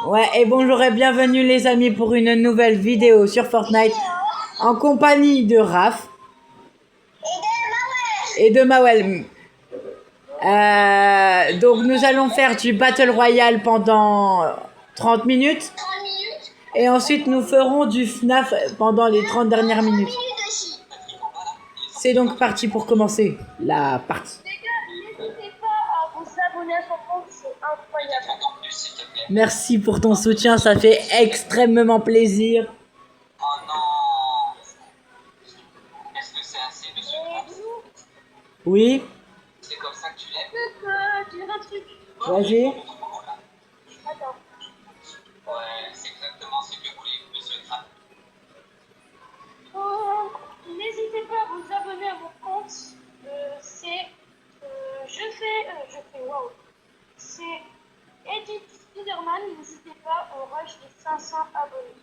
Ouais, et bonjour et bienvenue les amis pour une nouvelle vidéo sur Fortnite en compagnie de Raph et de Mawel. Donc nous allons faire du Battle Royale pendant 30 minutes et ensuite nous ferons du FNAF pendant les 30 dernières minutes. C'est donc parti pour commencer la partie. Les gars, n'hésitez pas à vous abonner à son compte, c'est incroyable. Merci pour ton soutien, ça fait extrêmement plaisir. Oh non! Est-ce que c'est assez, monsieur Krabs? Oui, C'est comme ça que tu l'aimes? Tu veux un truc? vas-y. Attends. Ouais, c'est exactement ce que voulait monsieur Krabs. N'hésitez pas à vous abonner à mon compte. Waouh. C'est Edith Spiderman. N'hésitez pas, on rush les 500 abonnés.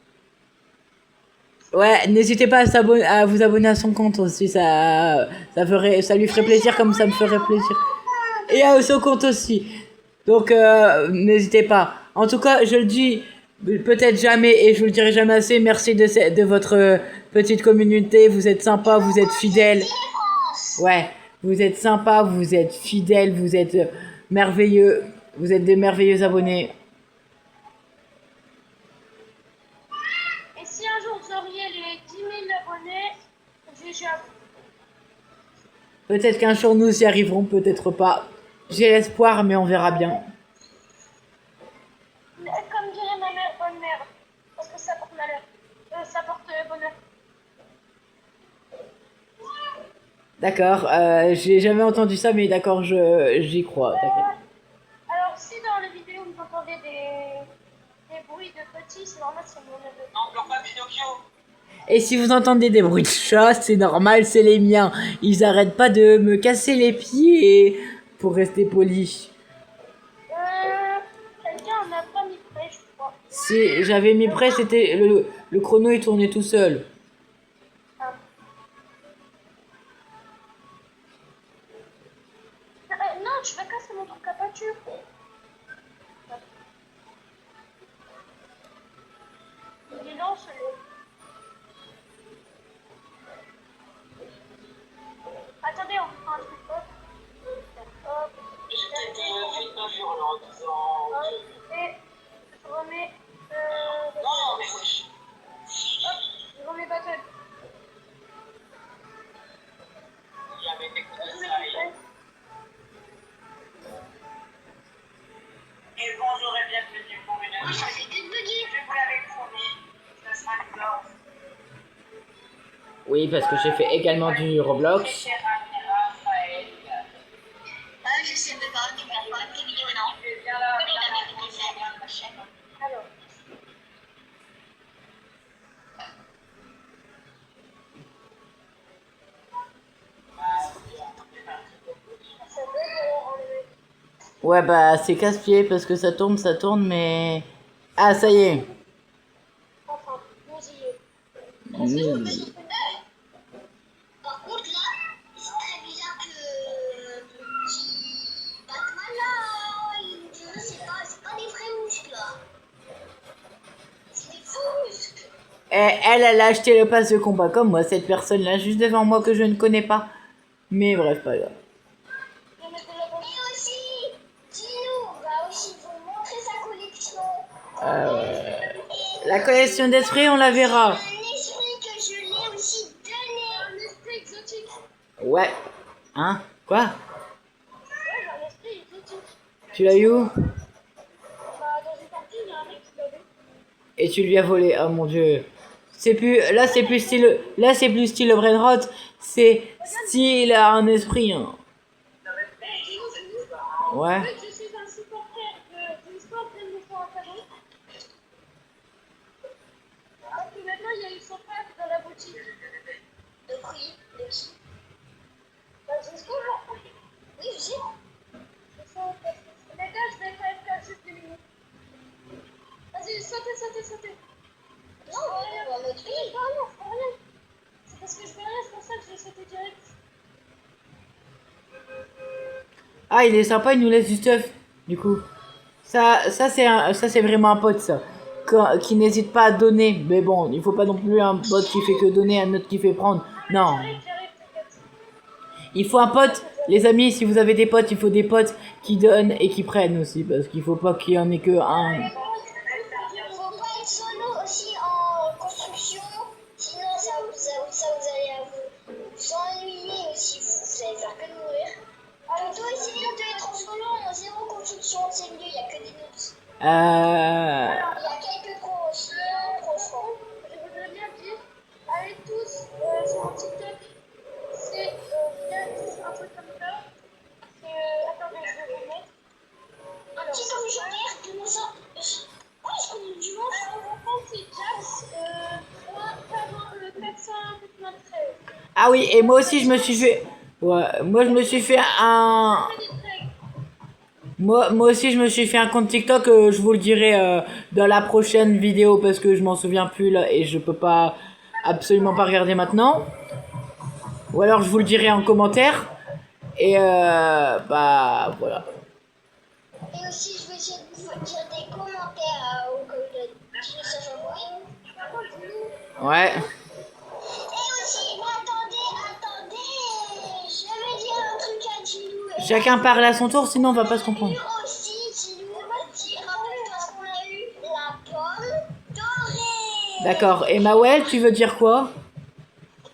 Ouais, n'hésitez pas à vous abonner à son compte aussi, ça lui ferait plaisir comme ça me ferait plaisir. Et à son compte aussi. Donc n'hésitez pas. En tout cas, je le dis peut-être jamais et je vous le dirai jamais assez. Merci de votre petite communauté. Vous êtes sympa, vous êtes fidèles. Ouais, vous êtes sympa, vous êtes fidèles, vous êtes merveilleux. Vous êtes des merveilleux abonnés. Et si un jour vous auriez les 10 000 abonnés, GG à vous. Peut-être qu'un jour nous y arriverons, peut-être pas. J'ai l'espoir, mais on verra bien. Comme dirait ma mère, bonne mère. Parce que ça porte malheur. Ça porte bonheur. D'accord, j'ai jamais entendu ça, mais d'accord, j'y crois. Alors, si dans la vidéo vous entendez des bruits de petits, c'est normal, c'est mon neveu. Non, pleure pas, Pinocchio! Et si vous entendez des bruits de chat, c'est normal, c'est les miens. Ils arrêtent pas de me casser les pieds pour rester polis. Quelqu'un en a pas mis près, je crois. Si j'avais mis près, c'était le chrono, il tournait tout seul. Ah. Non, tu vas casser mon truc à pâture. Il est lent, celui-là. Attendez, on prend un truc. Hop. Hop. J'ai peut-être fait une injure en disant. Hop. Et je remets. Non, mais wesh! Hop. Je remets battle. Il y avait des coups de Je mets slide. Et bonjour et bienvenue pour une Oh, ça fait que de bugger. Je vous l'avais promis, ce sera le Lord. Oui, parce que j'ai fait également du Roblox. Cher ami Raphaël. Je sais même pas, tu regardes pas tes vidéos, non? Tu es bien là, Oui, bien la là, vérité, c'est bien ma chaîne. Alors. Ça veut enlever. Ouais, bah c'est casse-pied parce que ça tourne, mais... Ah, ça y est. Enfin, nous y est. Mmh. Par contre, là, c'est très bizarre que le petit Batman, là, c'est pas des vrais muscles, là. C'est des faux muscles. Elle a acheté le pass de combat comme moi, cette personne-là, juste devant moi que je ne connais pas. Mais bref, pas grave. Et aussi, Dino va aussi vous montrer sa collection. La collection d'esprit, on la verra. Un esprit que je l'ai aussi donné. Un esprit exotique. Ouais. Hein? Quoi? Ouais, un esprit exotique. Tu l'as eu où? Bah, dans une partie, il y a un mec qui l'a vu. Et tu lui as volé. Oh mon dieu. C'est plus... Là, c'est plus style... Là, c'est plus style Brainrot. C'est style un esprit. Hein. Ouais. En fait, je suis un supporter d'une sport pleine de fois un cadeau. Parce que maintenant, il y a eu son frère dans la boutique. De qui? De qui? Bah, Cisco, genre. Oui, je sais. C'est ça, en fait. Les gars, je vais faire juste 2 minutes. Vas-y, sautez. Non, on va me tuer. Non, c'est pas rien. C'est parce que je veux rien, c'est pour ça que je vais sauter direct. Ah, il est sympa, il nous laisse du stuff. Du coup. Ça c'est vraiment un pote, ça. Qui n'hésite pas à donner. Mais bon, il faut pas non plus un pote qui fait que donner, un autre qui fait prendre. Non. J'arrive, t'inquiète. Il faut un pote. Les amis, si vous avez des potes, il faut des potes qui donnent et qui prennent aussi. Parce qu'il faut pas qu'il y en ait que un. Faut pas être solo aussi en construction, sinon ça vous allez vous ennuyer aussi, vous allez faire que de mourir. Plutôt essayer d'être en solo en zéro construction, c'est mieux, il n'y a que des noobs. Il y a quelques pros aussi, pro francs. Je voudrais bien dire, allez tous sur mon TikTok, c'est un truc comme ça. Attendez, je vais vous mettre. Un petit comme missionnaire, comment ça? Oh, je connais du monde. Mon compte c'est Jax, 493. Ah oui, et moi aussi je me suis fait. Ouais, moi je me suis fait un. Moi aussi je me suis fait un compte TikTok, je vous le dirai dans la prochaine vidéo parce que je m'en souviens plus là et je peux pas absolument pas regarder maintenant. Ou alors je vous le dirai en commentaire. Et bah voilà. Et aussi, je vais essayer de vous dire des commentaires au cas où je ne sais pas. Ouais. Et aussi, attendez, je vais dire un truc à Gilou. Chacun parle à son tour, sinon on va pas se comprendre. Et aussi, Gilou, rappelle-toi ce qu'on a eu, la pomme dorée. D'accord. Et Mawel, tu veux dire quoi?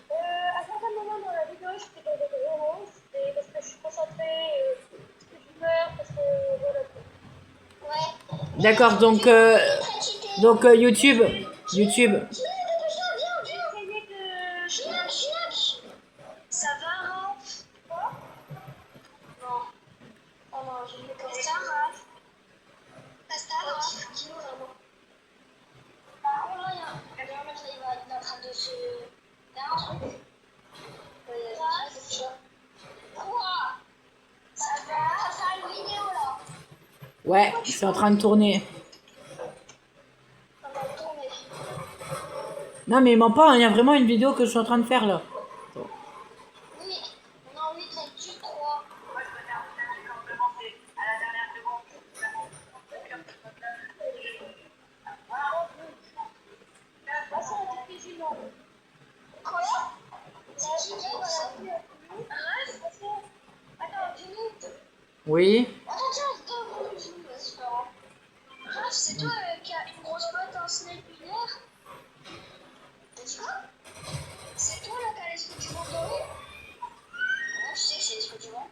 À certains moments dans la vidéo, je fais des références, et parce que je suis concentrée, parce que je meurs, parce que voilà. Ouais. D'accord, donc YouTube. Ça va, hein? Quoi? Non. Oh non, je me connais. Ça va. Ça va. Dis-nous vraiment. Oh là, il y a un mec là, il est en train de se. Il y a un truc. Quoi? Ça va? Ça fait une vidéo là. Ouais, c'est en train de tourner. Ça va tourner. Non mais il ment pas, il y a vraiment une vidéo que je suis en train de faire là. Oui, on a envie de lecture 3. Quoi? C'est qui ça? Attends, dis-nous. Oui. Attends, tiens, c'est pas grave. Raph, c'est toi qui a une grosse boîte en snake binaire? T'as dit quoi? C'est toi là qui a l'esprit du monde doré? Non, tu sais que c'est l'esprit du monde.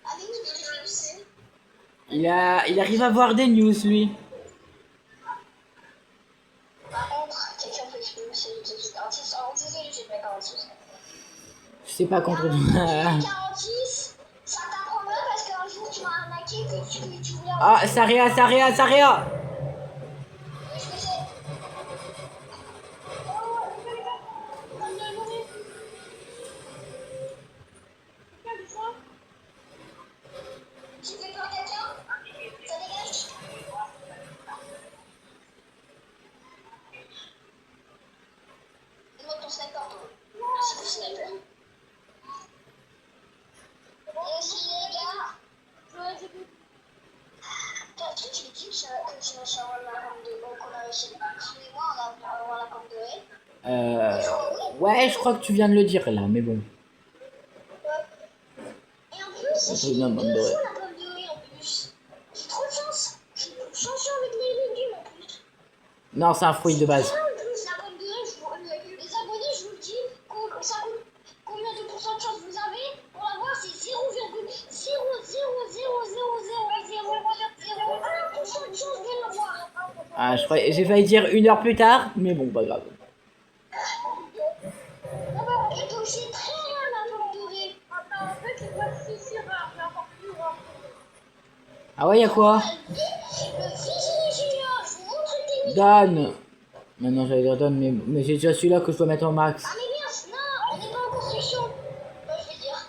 Ah oui, mais je sais. Il arrive à voir des news lui. Par contre, quelqu'un peut exprimer c'est tout de suite. Désolé, j'ai pas 46. Je sais pas contre. 46, ça t'apprendra parce qu'un jour tu m'as arnaqué que tu voulais. Ah, Saria. Oui, je le sais. Tu fais peur quelqu'un? Ça dégage? Donne-moi ton sniper, toi. C'est ton sniper. Et aussi, les gars, toi, tu dis que tu vas savoir la pomme de bon qu'on a réussi. Suis-moi, on va avoir la pomme dorée. Ouais, je crois que tu viens de le dire là, mais bon. Et en plus, j'ai Non, eu pomme deux dorée. fois la pomme dorée en plus. J'ai trop de chance. J'ai trop de chance avec les légumes en plus. Non, c'est un fruit de base. En plus, la pomme dorée, les abonnés, je vous le dis, ça coûte combien de pourcents de chance vous avez pour l'avoir? C'est 0,000000001% de chance de l'avoir. Ah, j'ai failli dire 1 heure plus tard, mais bon, pas grave. Et donc, c'est très rare la pomme dorée. Attends, en fait, c'est pas si rare, c'est encore plus rare. Ah ouais, y a quoi? Le Vigile Junior, je vous montre une technique. Dan. Maintenant j'allais dire Dan, mais j'ai déjà celui-là que je dois mettre en max. Ah mais merde, non, on n'est pas en construction. Je vais dire.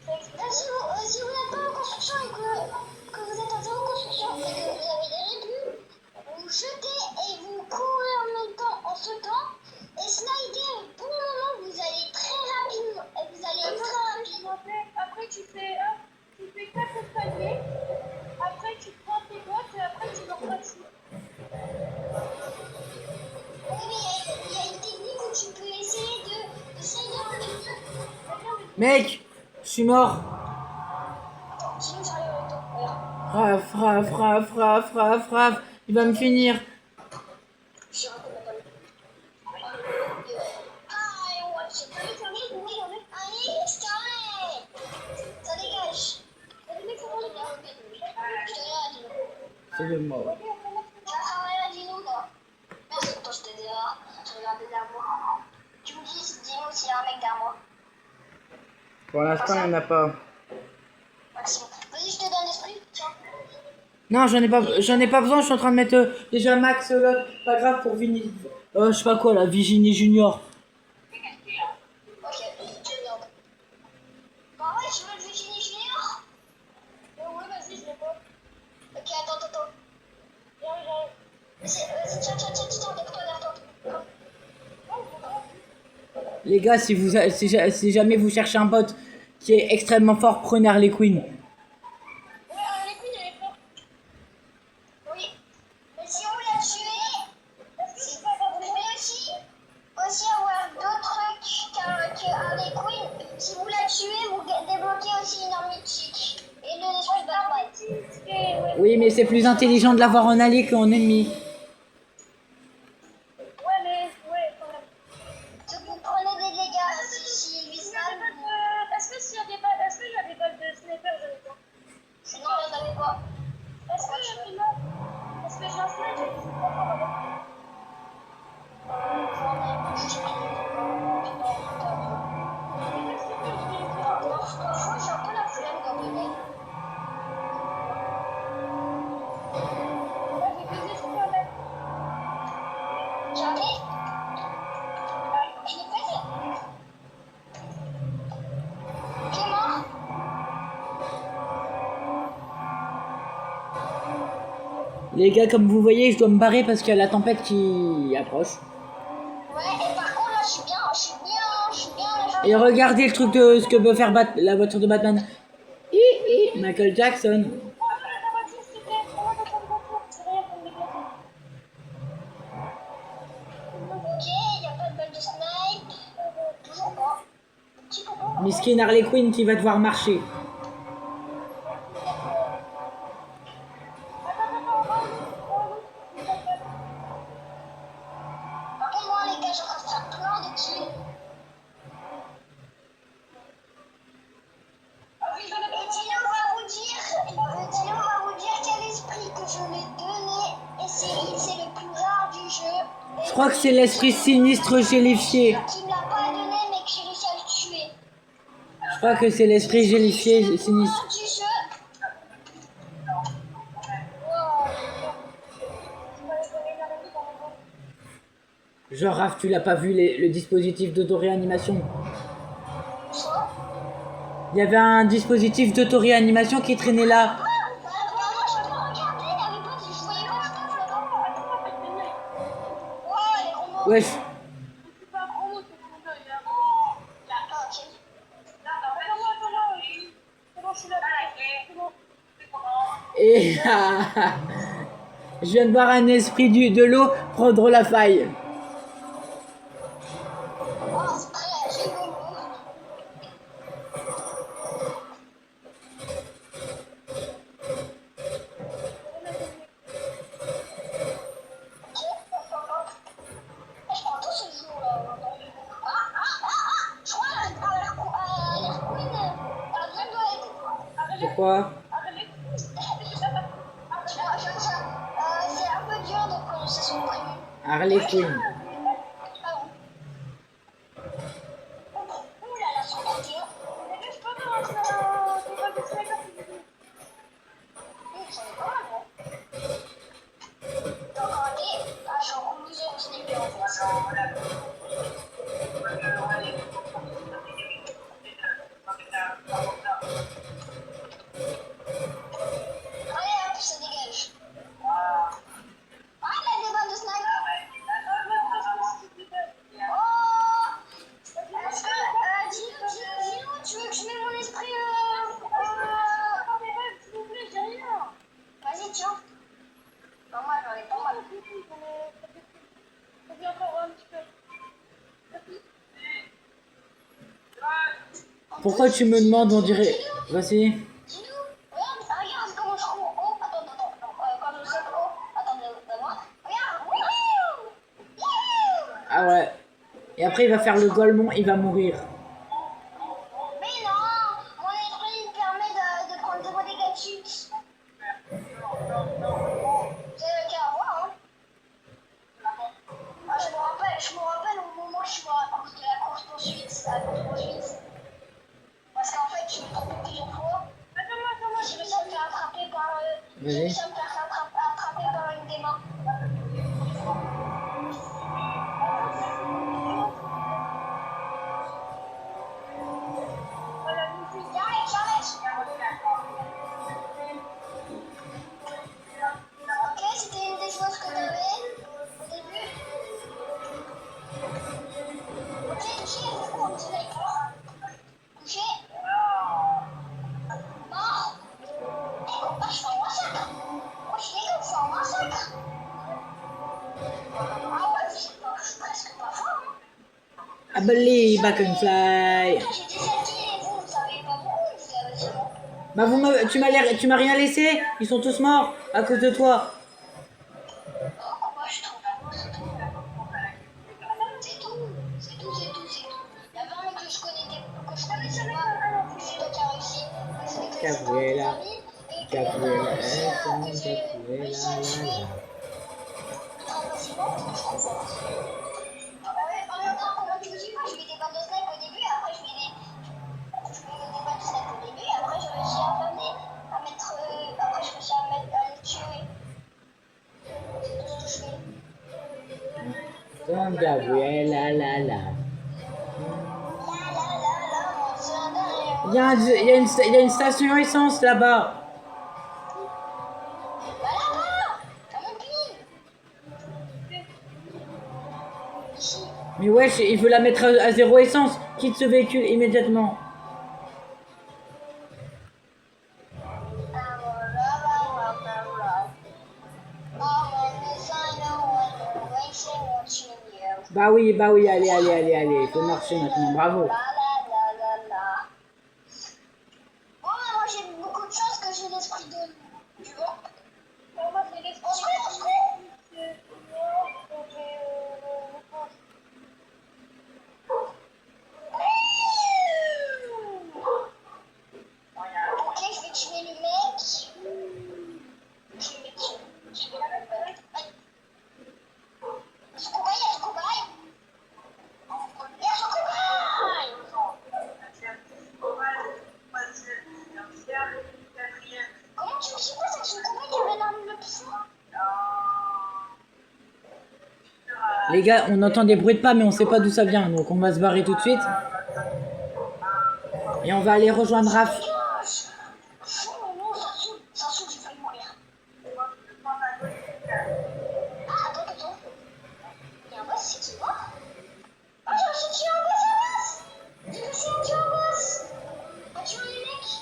Là, si vous n'êtes pas en construction et que vous êtes en zéro construction et que vous avez des réduits, vous jetez et vous courez en même temps en sautant et slider au bon moment, vous allez très rapidement. Vous allez très rapidement. Après tu fais 4 paliers, après tu prends tes Mec, je suis mort. Attends, sinon j'arrive avec toi. Fraf. Il va me finir. Je raconte ma conne. Ah, et on va te allez, je t'arrête. Ça dégage. Il y a des mecs qui vont les gars. Je te regarde, C'est le mort. t'as travaillé à Dino, toi. Merci, toi, je t'ai dit là. Je regardais derrière moi. Tu me dis, Dino, s'il y a un mec derrière moi. Pour l'instant, il n'y en a pas. Maxime. Vas-y, je te donne l'esprit. Tiens. Non, j'en ai pas besoin. Je suis en train de mettre déjà Max là. Pas grave pour Vini. Je sais pas quoi là, Virginie Junior. Ok, tu regardes. Bah ouais, tu veux le Virginie Junior? Ouais, vas-y, je l'ai pas. Ok, attends. Vas-y, tiens, derrière toi. Les gars, si jamais vous cherchez un bot qui est extrêmement fort, prenez Harley Quinn. Ouais, Harley Quinn, elle est forte. Oui. Mais si on l'a tué, si vous pouvez aussi avoir d'autres trucs que Harley Quinn. Si vous la tuez, vous débloquez aussi une arme mythique. Et le esprit Batman. Oui, mais c'est plus intelligent de l'avoir en allié qu'en ennemi. Ouais, mais ouais, quand même. Donc vous prenez des dégâts si vise mal. Est-ce qu'il y a des balles de sniper, je sais pas. Non, il n'y en avait pas. Est-ce que j'ai pris mal? Parce que j'ai un sniper, je sais pas comment. J'en ai juste pris parfois, j'ai un peu la flemme d'abonner. Là, j'ai que des trucs à mettre. J'arrive. Je l'ai fait. Qui est mort? Les gars, comme vous voyez, je dois me barrer parce qu'il y a la tempête qui approche. Ouais, et par contre, là, je suis bien là. Et regardez le truc de ce que peut faire la voiture de Batman. Michael Jackson. Ok, il n'y a pas de balle de snipe. Toujours pas. Petit coco. Miskin Harley Quinn qui va devoir marcher. Par contre, moi, les gars, je vais faire plein de kills. Et Dino va vous dire quel esprit que je lui ai donné. Et c'est le plus rare du jeu. Je crois que c'est l'esprit sinistre gélifié. Qui me l'a pas donné, mais que j'ai réussi à le tuer. Je crois que c'est l'esprit gélifié Le plus sinistre. rare du jeu. Genre, Raph, tu l'as pas vu le dispositif d'auto-réanimation? Soit. Il y avait un dispositif d'auto-réanimation qui traînait là. Bah, moi, je peux regarder. Il y avait pas de. Je voyais pas de stuff là-bas. Ouais, les robots. Wesh. Ah, ok. Et je viens de voir un esprit de l'eau prendre la faille. Oh, c'est très rigolo. Ok, je prends tout ce jour là. Je crois l'air Queen, elle vient de être. Pourquoi? C'est un peu dur de prononcer son prénom. Harley Quinn. Ah bon. Ouh là là, 131. Je peux pas rentrer dans tes balles de sniper. J'en ai pas mal, moi. Encore un dé. Ah, je suis en conclusion au sniper en fait. Allez hop, ça dégage. Ah, il a des balles de sniper. Oh! Est-ce que, Gino, tu veux que je mette mon esprit s'il vous plaît, j'ai rien. Vas-y, tiens. Pas mal, j'en ai pas mal. Encore un petit peu. Pourquoi tu me demandes, on dirait... Vas-y. Dis-nous, regarde comment je cours. Oh, attends, quand je saute haut, attendez, moi. Regarde, wouhou! Wouhou! Ah ouais. Et après, il va faire le golemon, il va mourir. Mais non, mon esprit me permet de prendre zéro dégâts de chute. C'est le cas, moi, hein. Ah, je me rappelle au moment où je suis mort à cause de la course-poursuite. Parce qu'en fait, je me trompais plusieurs fois. Attends-moi, j'ai réussi à me faire attraper par... j'ai réussi à me faire attraper par une des mains. Ok, c'était une des choses que t'avais au début. Ok, touché, c'est quoi un petit like? Touché. Mort. Ah, je fais un massacre. Moi, je suis comme ça, un massacre. Ah ouais, je suis presque pas fort, hein. I believe I can fly. J'ai 17 kills et vous savez pas beaucoup, vous avez seulement. Bah tu m'as rien laissé. Ils sont tous morts à cause de toi. Moi, je trouve c'est tout. C'est tout. Il y avait un mec que je connaissais pas. C'est toi qui as réussi. Gabriela. Gabriela. Que j'ai réussi à tuer très facilement. Je trouve ça. En même temps, comment tu me dis pas, je mets des balles de snipe au début, après je mets des balles de snipe au début, après j'ai réussi à les tuer. C'est tout ce que je fais. Comme Gabriela, la la. Il y a une station essence là-bas. Bah là-bas, à mon pied. Ici. Mais wesh, il veut la mettre à zéro essence. Quitte ce véhicule immédiatement. Bah oui, allez. Faut marcher maintenant, bravo. Moi j'ai beaucoup de chance que j'ai l'esprit de loup. Tu vois? Moi j'ai l'esprit de loup. Ok, je vais tuer le mec. Je vais tuer. Ce cobaye, il y a ce cobaye. Il y a ce cobaye. Comment tu me sais pas ça que ce cobaye qui avait l'arme le plus fort? Les gars, on entend des bruits de pas, mais on sait pas d'où ça vient. Donc on va se barrer tout de suite. Et on va aller rejoindre Raph. Oh non, ça saute, j'ai failli mourir. Ah, attends. Il y a un boss, c'est qui moi? Ah, j'ai réussi à tuer un boss à boss. J'ai réussi à tuer un boss. À tuer les mecs.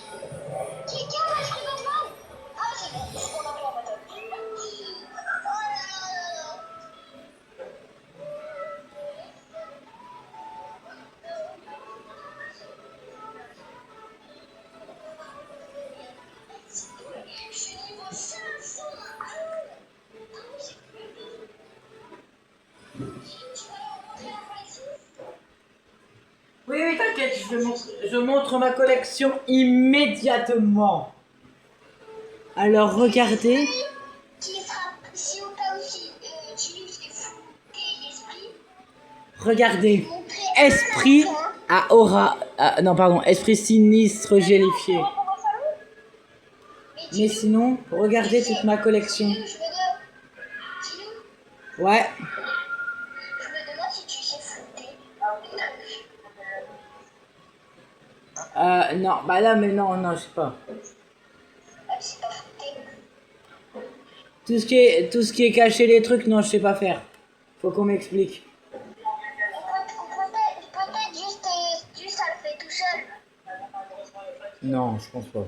Qui a l'esprit Batman? Ah, c'est bon, on a pris un bataille. Oh là là. Je suis niveau 500. Oui, t'inquiète, je montre ma collection immédiatement. Alors, regardez. Qui sera, si au cas où tu lui fais fou et l'esprit, Regardez. montrer Esprit à aura. Non, pardon. Esprit sinistre gélifié. Mais sinon, regardez toute ma collection. Ouais. Je me demande si tu sais flouter les trucs. Non. Bah là, mais non, je sais pas. C'est pas flouter. Tout ce qui est caché, les trucs, non, je sais pas faire. Faut qu'on m'explique. Peut-être juste ça le fait tout seul. Non, je pense pas.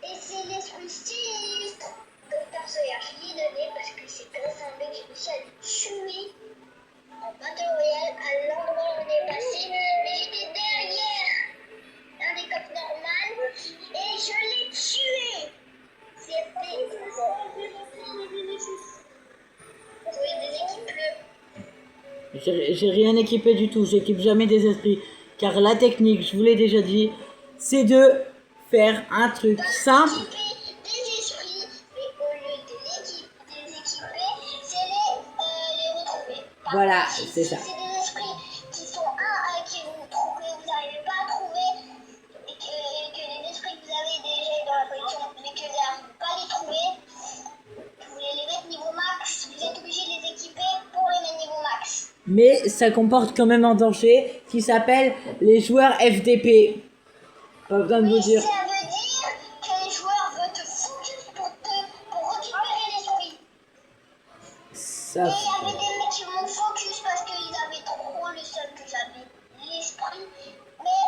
Et c'est l'esprit sinistre. Comme personnage, je l'ai donné parce que c'est grâce à un mec que j'ai réussi à le tuer en battle royale J'ai rien équipé du tout, j'équipe jamais des esprits. Car la technique, je vous l'ai déjà dit, c'est de faire un truc simple. Équiper des esprits, mais au lieu de les équiper, c'est les retrouver. Voilà, Si c'est ça. c'est des esprits qui sont qui vous trouvez, vous n'arrivez pas à trouver, et que les esprits que vous avez déjà dans la collection, mais que vous n'arrivez pas à les trouver, vous voulez les mettre niveau max, vous êtes obligé de les équiper pour les mettre niveau max. Mais ça comporte quand même un danger qui s'appelle les joueurs FDP. Pas besoin de vous Oui, dire. ça veut dire que les joueurs veulent te focus pour récupérer l'esprit. Ça, Et il y avait des mecs qui m'ont focus parce qu'ils avaient trop le seul que j'avais, l'esprit. Mais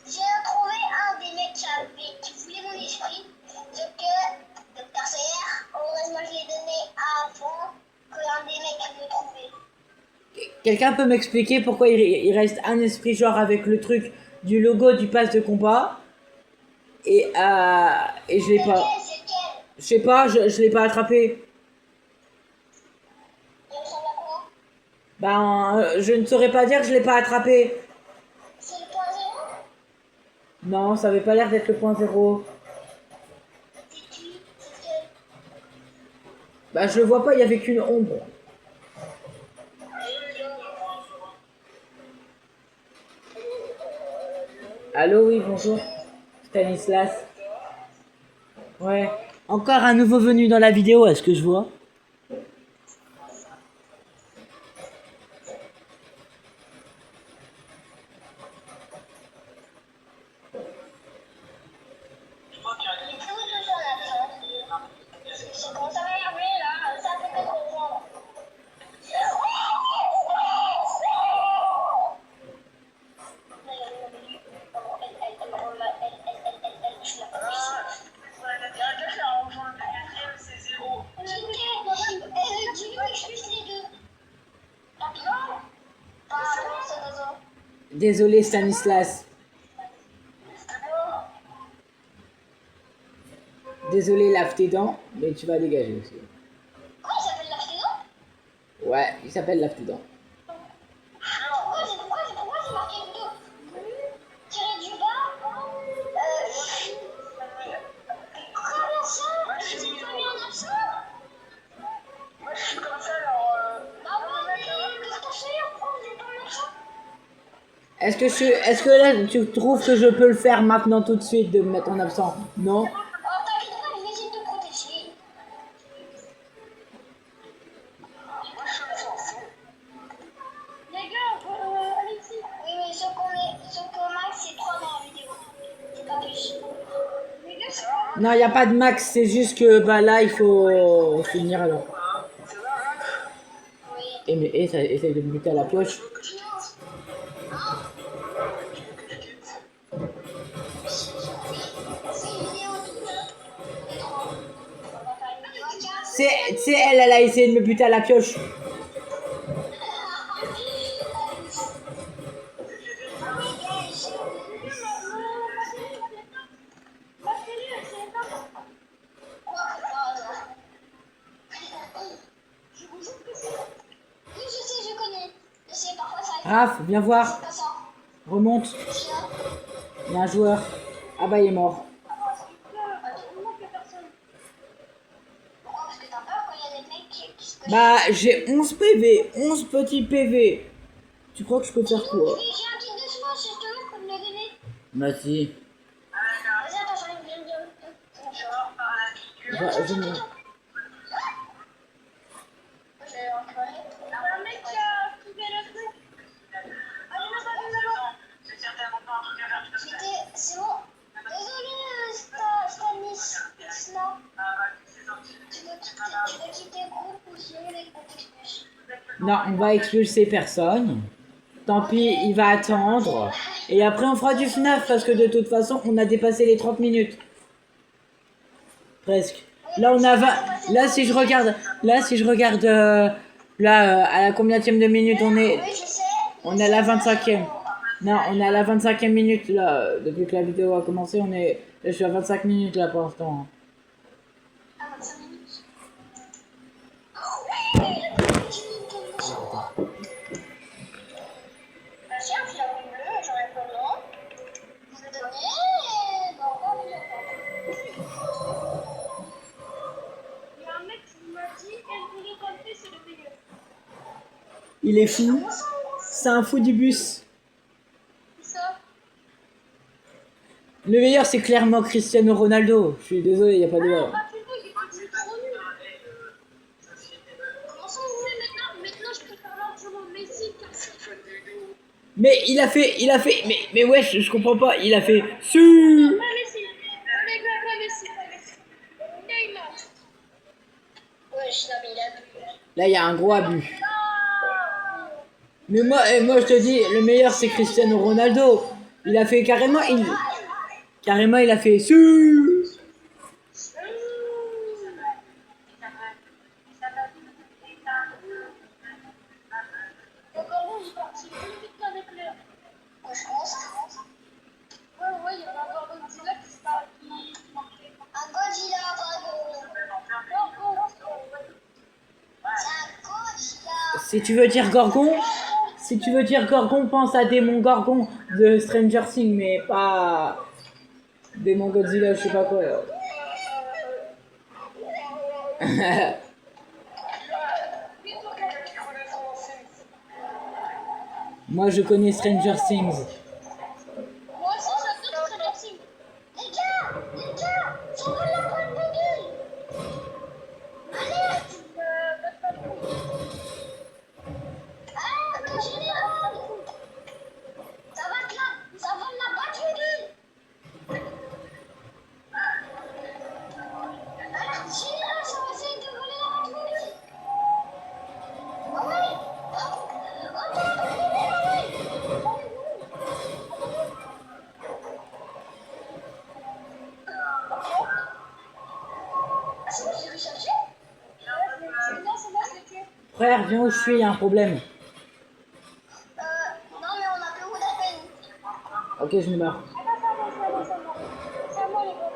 j'ai trouvé un des mecs qui voulait mon esprit. Donc, Dr. Sayer, heureusement je l'ai donné avant qu'un des mecs me trouvait. quelqu'un peut m'expliquer pourquoi il reste un esprit joueur avec le truc du logo du pass de combat et je l'ai pas. C'est lequel? Je sais pas, je l'ai pas attrapé. Il ressemble à quoi? Ben, je ne saurais pas dire que je l'ai pas attrapé. C'est le point zéro? Non, ça avait pas l'air d'être le point zéro. C'est qui? C'est lequel? Bah, je le vois pas, il y avait qu'une ombre. Allô, oui, bonjour. Stanislas. Ouais. Encore un nouveau venu dans la vidéo, est-ce que je vois? Je crois qu'il y a Il est toujours là, ça commence à m'énerver là, ça fait que trop fort. Dis-lui que je puisse les deux. Non, pas ça, ça. Désolé, Stanislas. Désolé, lave tes dents, mais tu vas dégager aussi. Quoi, il s'appelle l'artisan? Ouais, il s'appelle lave tes dents. Pourquoi c'est marqué deux? Tiré du bas. Comment ça? J'ai pas mis un accent? Moi, je suis comme ça, alors. Bah ouais, mais qu'est-ce que c'est? Pourquoi j'ai pas mis l'accent? Est-ce que là, tu trouves que je peux le faire maintenant tout de suite, de me mettre en absent? Non? Oh, t'inquiète pas, je vais essayer de te protéger. Moi, je suis le sens. Les gars, Alexis. Oui, mais sauf que Max, c'est 3 dans la vidéo. C'est pas plus. Les gars, c'est pas Non, il n'y a pas de max, c'est juste que bah là, il faut finir alors. Oui. Essaye de me buter à la pioche. C'est elle a essayé de me buter à la pioche. Raph, viens voir. Remonte. Il y a un joueur. Ah bah il est mort. Bah j'ai 11 PV, 11 petits PV. Tu crois que je peux faire quoi? J'ai un kit de semence, je te le peux me le donner. Bah si. Vas-y, attends, j'arrive bien Je me- un mec qui a trouvé le truc. Allez, là-bas. C'est certainement pas un truc à faire, tu peux faire. C'est bon. Désolé, Stanislas. Tu dois quitter le groupe ou sinon les groupes t'expulsent. Non, on va expulser personne. Tant pis, il va attendre. Et après on fera du FNAF parce que de toute façon on a dépassé les 30 minutes. Presque. Là on a 20. Là si je regarde. À la combienième de minute on est. Oui, je sais. On est à la 25e. Non, on est à la 25e minute là. Depuis que la vidéo a commencé, on est. Je suis à 25 minutes là pour l'instant. À 25 minutes. Oui, Il est fou. Comment ça? C'est un fou du bus. Qui ça? Le meilleur, c'est clairement Cristiano Ronaldo. Je suis désolé, y a pas de Ah, débat. pas plutôt, il est trop nul. Comment ça, vous voulez maintenant, je préfère largement Messi car c'est Mais mais wesh, je comprends pas. Il a fait su. non, pas Messi. Les gars, pas Messi, pas Messi. Neymar. Wesh, non, mais il a bu. Là, il y a un gros abus. Mais moi, je te dis, le meilleur, c'est Cristiano Ronaldo. Il a fait carrément, il a fait su. Encore bon, j'ai parti plus vite avec les. Ouais, je pense. Ouais, il y avait encore Godzilla qui marquait. Un Godzilla, pardon. Si tu veux dire Gorgon, pense à Démon Gorgon de Stranger Things, mais pas Démon Godzilla, je sais pas quoi. Moi, je connais Stranger Things. Moi aussi, j'adore Stranger Things. Les gars, ça va la bonne bébé. Alerte. Ah, le général. Ça va la batterie. Alerte, général, ça va essayer de voler la batterie. Ah ouais. Oh, t'as la batterie, ah ouais. Ah, c'est bon, je l'ai rechargé. C'est bon, je l'ai tué. Frère, viens où je suis, il y a un problème. Non, mais on a plus beaucoup de peine. Ok, je me barre. Ah bah, ça va. C'est à moi, les gars.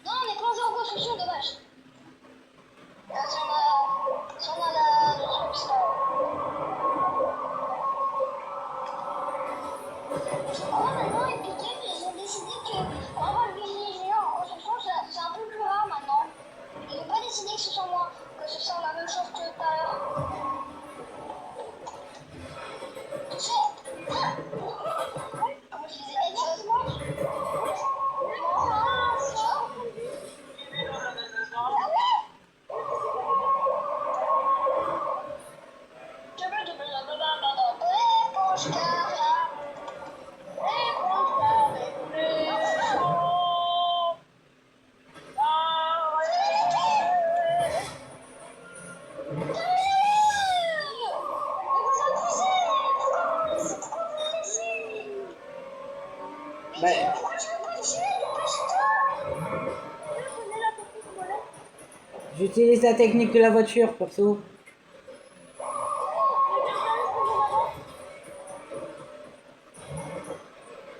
Non, on est plongé en construction, dommage. Si on a le truc, ça. Je crois maintenant, Epic Games, ils ont décidé que avoir le génie géant en construction, c'est un peu plus rare maintenant. Ils n'ont pas décidé que ce soit la même chose que tout à l'heure. Comment je disais, headshot. Ah ouais. Éponge carrée. Bah, Pourquoi tu veux pas le tuer? Il est pas chez toi. j'utilise la technique de la voiture, perso.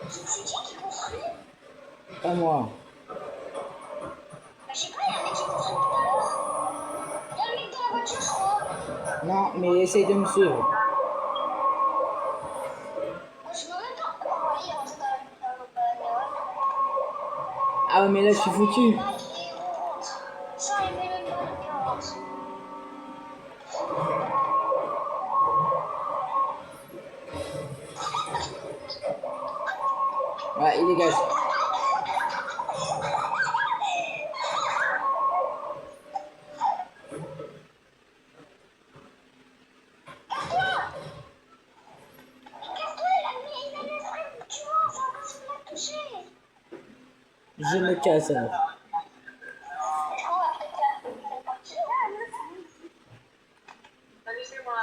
C'est qui construit? Pas moi. Bah, je sais pas, il y a un mec qui construit tout à l'heure. Il y a le mec dans la voiture, je crois. Non, mais essaye de me suivre. Moi, je me même pas. Oh, il est rentré dans le bagnole. Ah ouais, mais là, je suis foutu. Ça, il met même pas le cœur. Ouais, il dégage. Je me casse alors. Salut, c'est moi.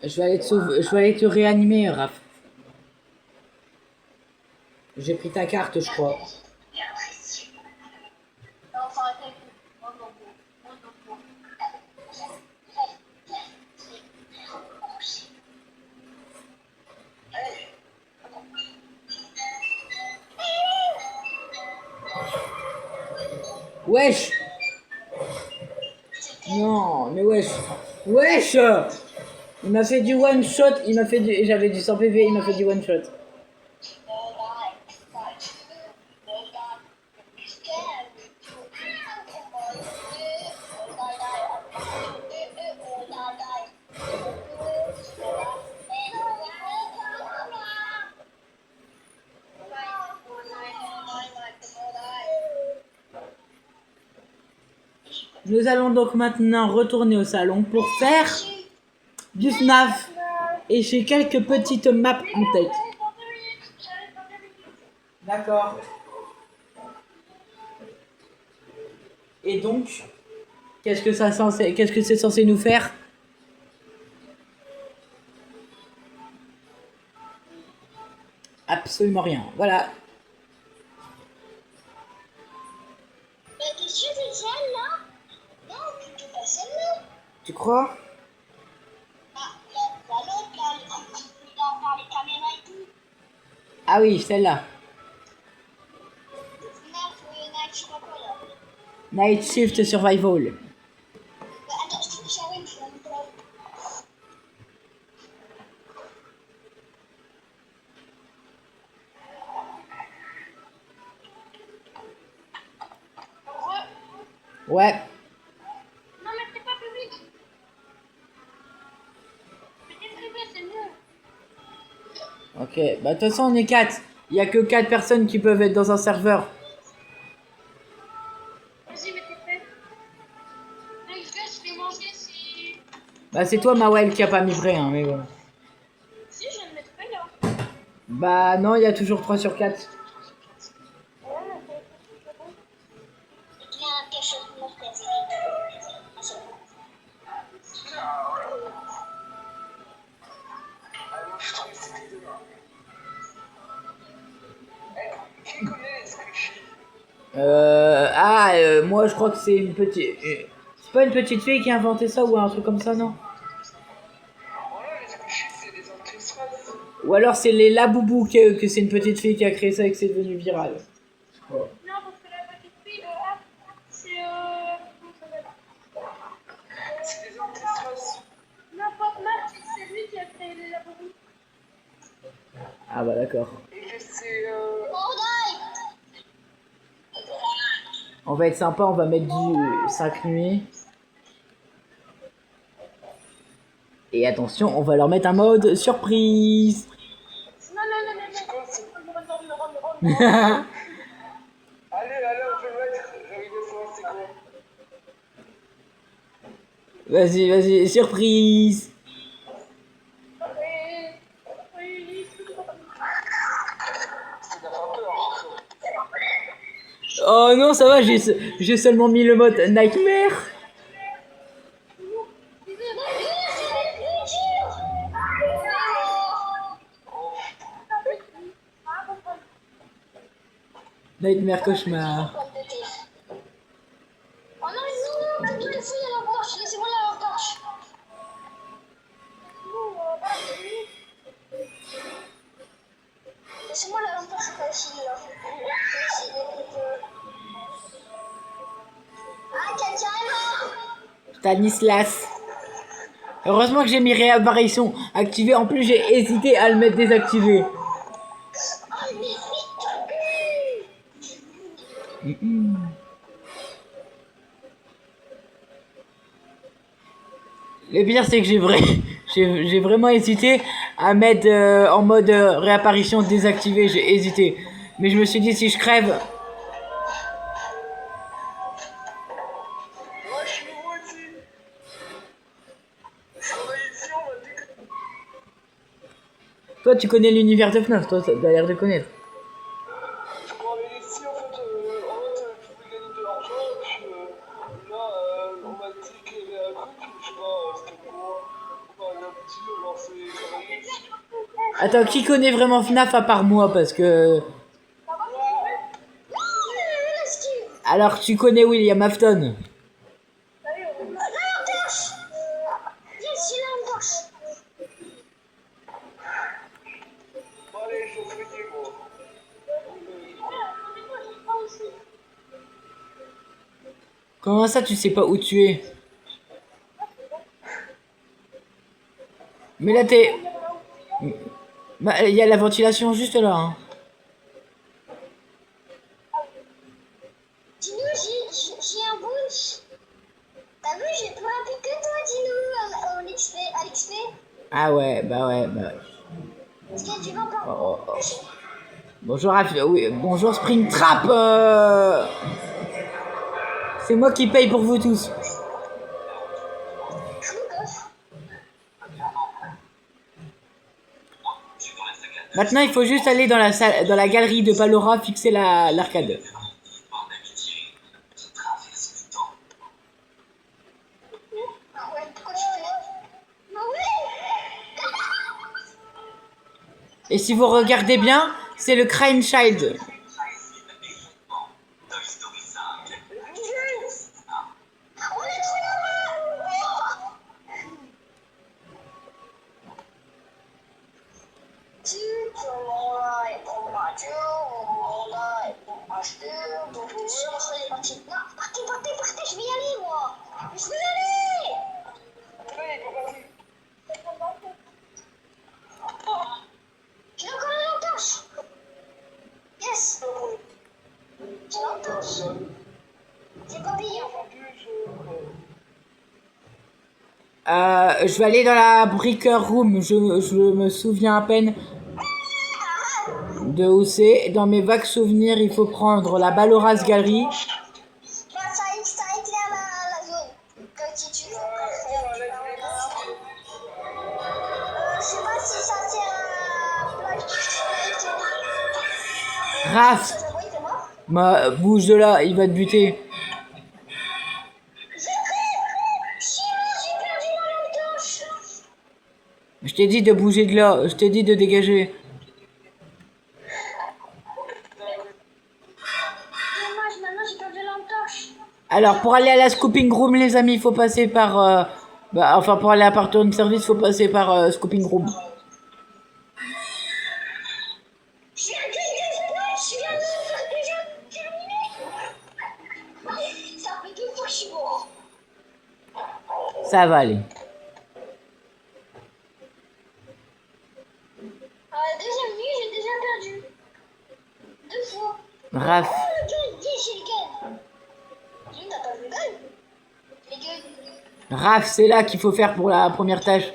Je vais aller te sauver, je vais aller te réanimer, Raph. J'ai pris ta carte, je crois. Wesh. Non, mais wesh. Wesh. Il m'a fait du one shot, il m'a fait du... J'avais du 100 PV, il m'a fait du one shot. Nous allons donc maintenant retourner au salon pour faire du FNAF. Et j'ai quelques petites maps en tête. D'accord. Et donc, qu'est-ce que c'est censé nous faire? Absolument rien. Voilà. Mais qu'est-ce que c'est celle-là? Non, plutôt pas celle-là. Tu crois? Ah, l'autre, là, dans les caméras et tout. Ah oui, celle-là. Night, je sais pas quoi, là. Night Shift Survival. Attends, je te challenge, je vais me prendre. Ouais. Non, mais c'est pas public. C'est privé, c'est mieux. Ok. Bah de toute façon on est 4. Il y a que 4 personnes qui peuvent être dans un serveur. Vas-y, mais t'es prêt. Mais je vais manger si. Bah c'est toi Mawel qui a pas migré hein, mais bon. Si, je vais le mettre là. Bah non, il y a toujours 3 sur 4. Alors, je trouve que c'était demain. Qui connaît les squishies? Moi je crois que c'est une petite... C'est pas une petite fille qui a inventé ça ou un truc comme ça, non? Voilà, les squishies, c'est des anti-stress. Ou alors c'est les Laboubou que c'est une petite fille qui a créé ça et que c'est devenu viral. Ouais. Non, parce que la petite fille, c'est. Comment ça s'appelle? C'est des anti-stress. Non, Pop Mart, c'est lui qui a créé les laboraires. Ah bah d'accord. Et que c'est. On va être sympa, on va mettre du 5 nuits. Et attention, on va leur mettre un mode surprise. Non, non, non, non, C'est quoi, c'est- non. Allez, on peut le mettre. J'ai envie de savoir c'est quoi. Vas-y, vas-y, surprise. Ça doit faire peur. Oh non, ça va, j'ai seulement mis le mode Nightmare. Nightmare cauchemar. Oh non, non, non, toutes les filles à la marche, laissez-moi la marche. Laissez-moi la lampe, c'est pas ici, là. Ah, quelqu'un est mort. Stanislas. Heureusement que j'ai mis réapparition activé. En plus, j'ai hésité à le mettre désactivé. Oh, mais vite. Le pire, c'est que j'ai vraiment hésité à mettre en mode réapparition désactivé. J'ai hésité. Mais je me suis dit, si je crève... Moi, je suis nouveau ici. Je travaille ici, on m'a dit que. Toi, tu connais l'univers de FNAF. Toi, t'as l'air de connaître. Je travaille ici, en fait, je voulais gagner de l'argent, et puis là, on m'a dit qu'il y avait un truc, je sais pas, c'était quoi. On m'a dit, lancer travailler ici. Attends, qui connaît vraiment FNAF à part moi? Parce que... Alors, tu connais William Afton. Bon, allez, je vais finir, moi. Comment ça, tu sais pas où tu es? Mais là, t'es... Bah, il y a la ventilation juste là. Hein. Dis-nous, j'ai un bunch. T'as vu, j'ai plus rapide que toi, dis-nous, à l'XP. Ah ouais, bah ouais, bah ouais. Est-ce qu'il y a du vent par Oh, oh, oh. Bonjour, oui, bonjour Springtrap. C'est moi qui paye pour vous tous. Maintenant, il faut juste aller dans la salle, dans la galerie de Palora, fixer l'arcade. Ah ouais, pourquoi tu fais? Ah ouais. Et si vous regardez bien, c'est le Crime Child. On est trop là-bas. Tu peux là et pour ma voiture, là et pour m'acheter, donc je serai parti. Non, partez, je vais y aller, moi. Je vais y aller. J'ai encore une entorche. Yes. J'ai l'entorche. J'ai pas payé. Je vais aller dans la Breaker Room. Je me souviens à peine de où c'est. Dans mes vagues souvenirs, il faut prendre la Baloras Gallery. Bah, ça éclaire la zone. Comme si tu veux. Je sais pas si ça sert à plage du soleil. Raph, Ça s'appelle c'est moi. bouge de là, il va te buter. J'ai perdu ma lampe. Je t'ai dit de bouger de là, je t'ai dit de dégager. Dommage, maintenant j'ai perdu la lampe. Alors, pour aller à la Scooping Room, les amis, il faut passer par... enfin, pour aller à Parton Service, il faut passer par Scooping Room. Je viens de faire déjà terminé. Ça fait 2 fois que je suis mort. Ça va aller. À la deuxième nuit, j'ai déjà perdu. 2 fois. Raph, Oh, le gun, j'ai le gun. Lui, t'as pas vu le gun? Les guns. Raph, c'est là qu'il faut faire pour la première tâche.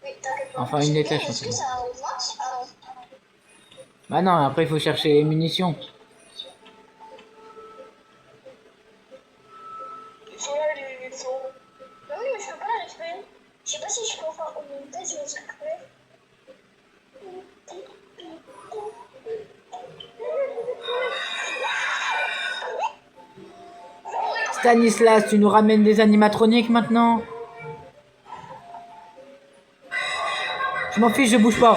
Oui, t'inquiète pas. Enfin, une des tâches. Est-ce que ça augmente? Ah non. Bah non, après, il faut chercher les munitions. Ils sont là, les munitions. Bah oui, mais je peux pas la récupérer. Je sais pas si je peux en faire une tête, je vais récupérer. Stanislas, tu nous ramènes des animatroniques maintenant? Je m'en fiche, je bouge pas.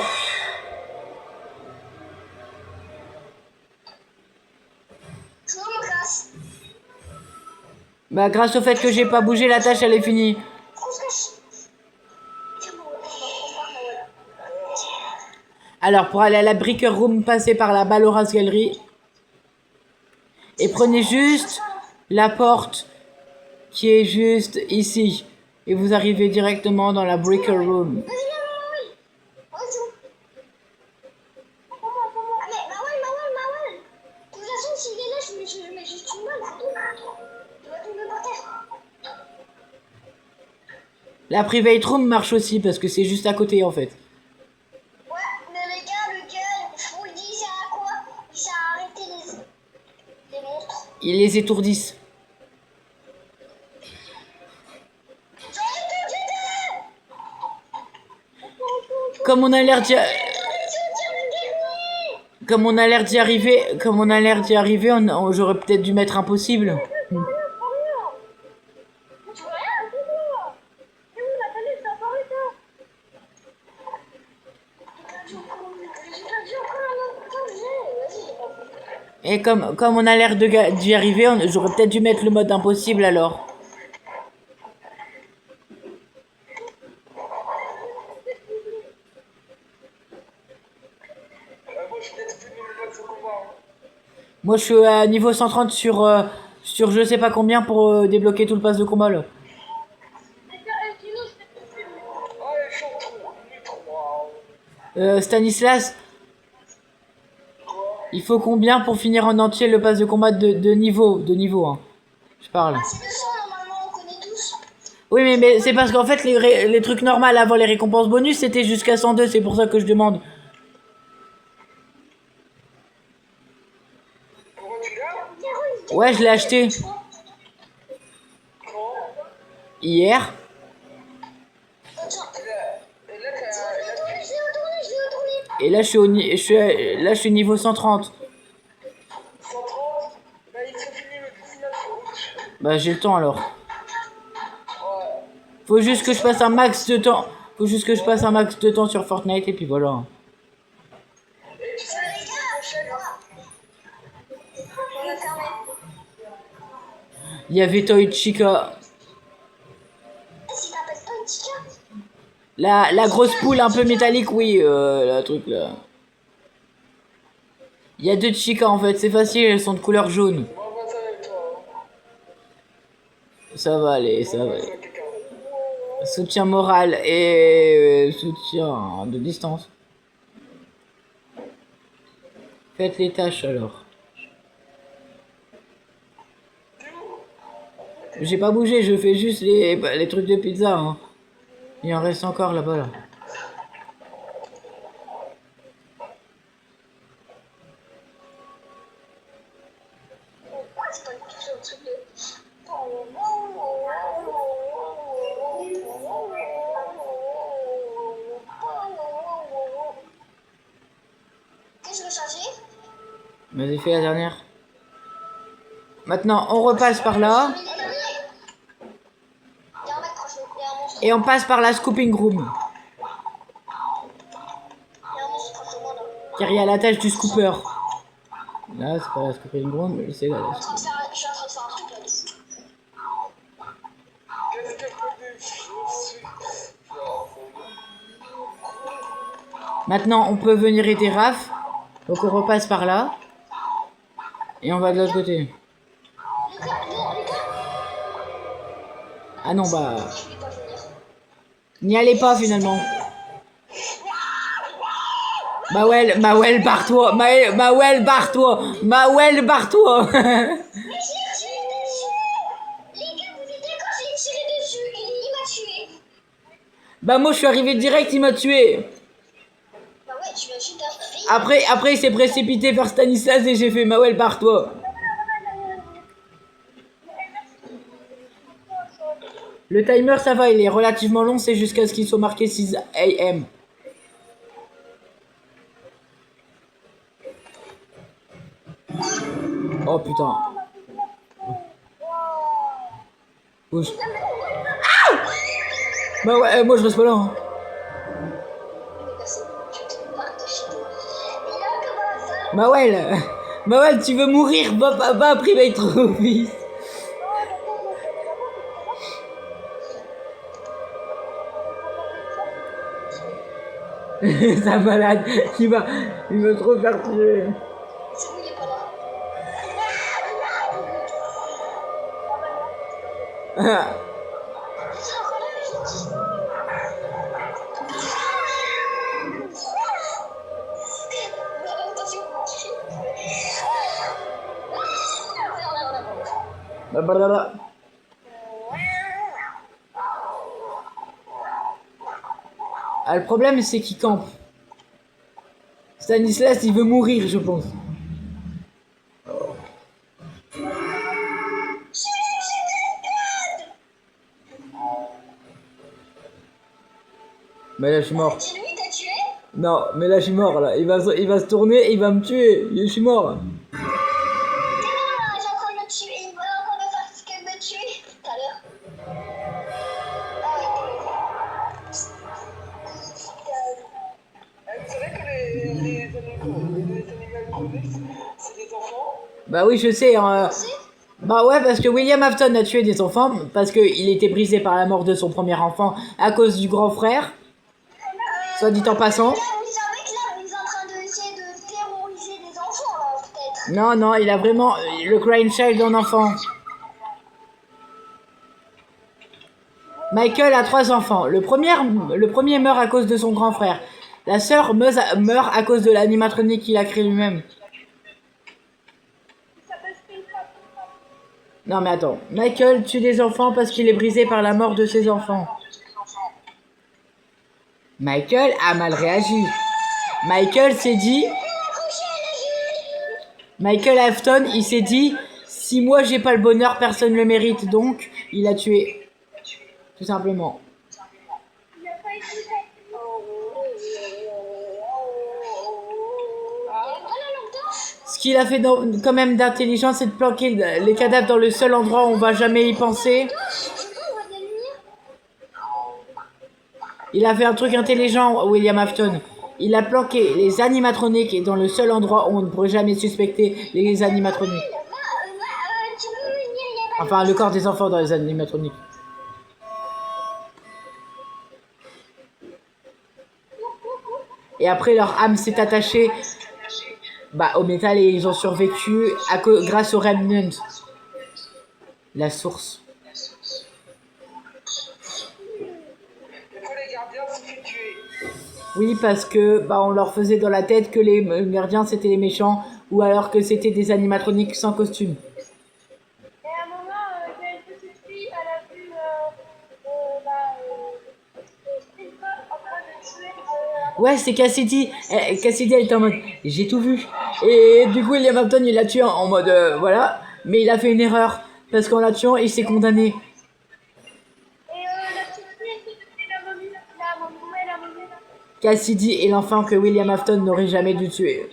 Je me casse. Bah, grâce au fait que j'ai pas bougé, la tâche, elle est finie. On se cache. Tiens, bon, on part, Noël. Alors, pour aller à la Breaker Room, passez par la Baloras Gallery. Et prenez juste la porte qui est juste ici. Et vous arrivez directement dans la Breaker Room. Vas-y, viens, Mawel. Vas-y. Ah, mais Mawel. De toute façon, s'il est là, je mets juste une balle, c'est tout. Il va tomber par terre. La Private Room marche aussi parce que c'est juste à côté en fait. Ouais, mais les gars, le gun, je vous le dis, il sert à quoi? Il sert à arrêter les monstres. Ils les étourdissent. J'en ai perdu deux. Comme on a l'air d'y... Comme on a l'air d'y arriver, j'aurais peut-être dû mettre impossible. Tu vois rien? C'est où la palette? Ça apparaît pas. J'ai perdu encore un autre objet. Vas-y. Et comme on a l'air d'y arriver, j'aurais peut-être dû mettre le mode impossible alors. Moi, je suis peut-être fini le mode de combat. Hein. Moi je suis à niveau 130 sur je sais pas combien pour débloquer tout le pass de combat là. Allez, chantons, les trois. Stanislas, Quoi? il faut combien pour finir en entier le pass de combat de niveau, hein. Je parle. Ah, c'est 200 normalement, on connaît tous. Oui, mais c'est parce qu'en fait, les trucs normaux avant les récompenses bonus, c'était jusqu'à 102, c'est pour ça que je demande. Pourquoi tu l'as? Ouais, je l'ai acheté Quand? hier. Attends, Et là, t'as... je vais retourner. Et là, là, je suis niveau 130. 130? Bah, il se finit le 19 août. Bah, j'ai le temps alors. Ouais. Faut juste que je passe un max de temps. Faut juste que je passe un max de temps sur Fortnite et puis voilà. Et tu sais, la semaine prochaine, On a fermé. Il y avait Toy Chica. Si t'appelles pas une chica, La grosse poule un peu métallique, oui, la truc là. Il y a deux Chica en fait, c'est facile, elles sont de couleur jaune. on va passer avec toi. Ça va aller, ça va On va aller. passer avec quelqu'un. Soutien moral et soutien de distance. Faites les tâches alors. T'es où? J'ai pas bougé, je fais juste les trucs de pizza. Hein. Il en reste encore là-bas là. pourquoi c'est pas une touche au truc de. Qu'est-ce que je veux charger? Vas-y, fais la dernière. Maintenant, on repasse par là. Il y a un mec proche, il y a un monstre. Et on passe par la scooping room. Il y a un monstre proche de moi là. Car il y a la tâche du scooper. Là, c'est pas la scooping room, mais c'est là. Je suis en train de faire un truc là dessus. Qu'est-ce qu'elle fait des choses? Maintenant, on peut venir aider Raph. Donc on repasse par là. Et on va de l'autre côté. Les gars, Ah non, bah... je vais pas venir. N'y allez pas finalement. Mawel, barre-toi. Mawel, barre-toi. Mawel, barre-toi. Mais je l'ai tiré dessus. Les gars, vous êtes d'accord, je l'ai tiré dessus. Il m'a tué. Bah moi je suis arrivé direct, il m'a tué. Bah ouais, tu m'as juste appris. Après il s'est précipité vers Stanislas et j'ai fait Mawel, barre-toi. Le timer ça va, il est relativement long, c'est jusqu'à ce qu'il soit marqué 6 AM. Oh putain. Bouge. Ah bah ouais, moi je reste pas là. Hein. Mawel, tu veux mourir, va à Private Trophy. C'est un malade, il va trop faire tuer. C'est où il est pas là. Ah. Blablabla. Ah, le problème c'est qu'il campe. Stanislas il veut mourir je pense. Mais là je suis mort. C'est lui, t'as tué? Non, mais là je suis mort là. Il va se tourner et il va me tuer. Je suis mort. Non, j'ai en train de me tuer. Il va encore me faire ce qu'elle me tuer tout à l'heure. C'est vrai que les animal comics, c'est des enfants. Bah oui je sais. Hein. Bah ouais parce que William Afton a tué des enfants parce qu'il était brisé par la mort de son premier enfant à cause du grand frère. Soit dit en passant. Là, vous savez que là, il est en train d'essayer de terroriser des enfants, là, peut-être. Non, il a vraiment le crying child en enfant. Michael a 3 enfants. Le premier meurt à cause de son grand frère. La sœur meurt à cause de l'animatronique qu'il a créé lui-même. Il s'appelle Springtrap. Non mais attends. Michael tue des enfants parce qu'il est brisé par la mort de ses enfants. Michael a mal réagi. Michael s'est dit... Michael Afton, il s'est dit... Si moi j'ai pas le bonheur, personne ne le mérite. Donc, il a tué. Tout simplement. Il n'a pas été fait. Ce qu'il a fait quand même d'intelligent, c'est de planquer les cadavres dans le seul endroit où on va jamais y penser. Il a fait un truc intelligent, William Afton. Il a planqué les animatroniques dans le seul endroit où on ne pourrait jamais suspecter les animatroniques. Enfin, le corps des enfants dans les animatroniques. Et après, leur âme s'est attachée au métal et ils ont survécu grâce au Remnant. La source. Les gardiens se fait tuer. Oui, parce que on leur faisait dans la tête que les gardiens c'était les méchants ou alors que c'était des animatroniques sans costume. Et à un moment, il y a une petite fille, elle a vu Springtrap en train de tuer. Ouais, c'est Cassidy. Cassidy, elle était en mode j'ai tout vu. Et du coup, William Afton, il l'a tué en mode voilà. Mais il a fait une erreur. Parce qu'en la tuant, il s'est condamné. Et la petite fille, elle s'est tuée la momie. La momie. Cassidy est l'enfant que William Afton n'aurait jamais dû tuer.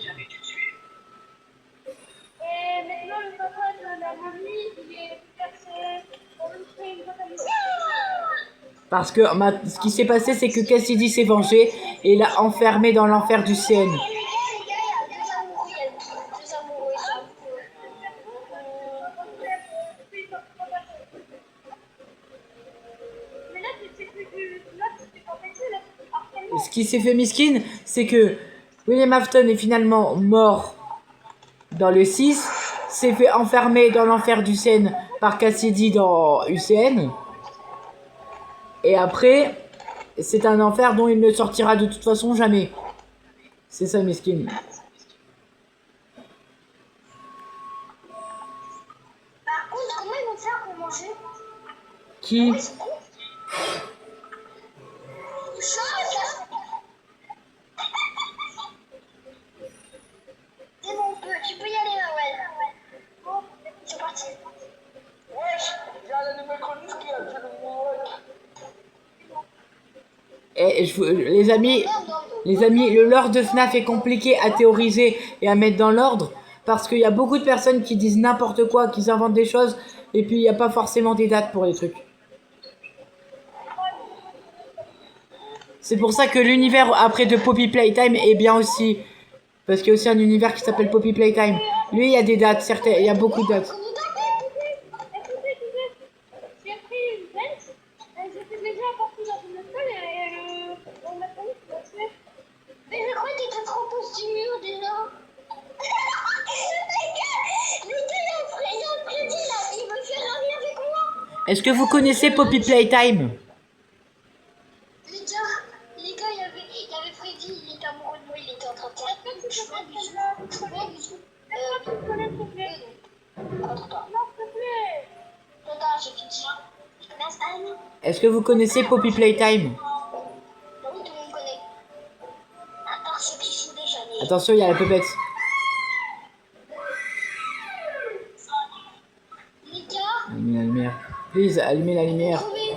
Et maintenant, le papa de la momie, il est percé dans une prime totalisée. Parce que ce qui s'est passé, c'est que Cassidy s'est vengé et l'a enfermé dans l'enfer du CN. Les gars, il y a deux amoureux, il y a deux amoureux, mais là, c'est plus du... Là, c'est pas facile, là, c'est harcèlement. Ce qui s'est fait miskin, c'est que William Afton est finalement mort dans le 6, s'est fait enfermer dans l'enfer du CN par Cassidy dans UCN. Et après, c'est un enfer dont il ne sortira de toute façon jamais. C'est ça, miskin. Par contre, comment ils vont faire pour manger? Qui C'est bon, tu peux y aller, ouais. Bon, c'est parti. Wesh, il y a l'animatronique qui a tué le Mohawk. Et les amis, le lore de FNAF est compliqué à théoriser et à mettre dans l'ordre parce qu'il y a beaucoup de personnes qui disent n'importe quoi, qui inventent des choses et puis il n'y a pas forcément des dates pour les trucs. C'est pour ça que l'univers après de Poppy Playtime est bien aussi. Parce qu'il y a aussi un univers qui s'appelle Poppy Playtime. Lui, il y a des dates, certaines, il y a beaucoup de dates. Écoutez, j'ai pris une plainte, j'étais déjà partie dans une école et on m'a fallu que je fasse. Mais je crois qu'il était trop costumé déjà. Les gars, il y a un Freddy là, il veut faire un lien avec moi. Est-ce que vous connaissez Poppy Playtime? Les gars, il y avait Freddy, il était amoureux de moi, il était en train de faire un bisou. Tu connais, s'il te plaît. Non, s'il te plaît. Attends, j'ai fini. Je connais ça, non? Est-ce que vous connaissez Poppy Playtime? Oui, tout le monde connaît. À part ceux qui sont déjà nés. Attention, il y a la pépette. Les gars, Allumez la lumière. Please, allumez la lumière. trouvez. Les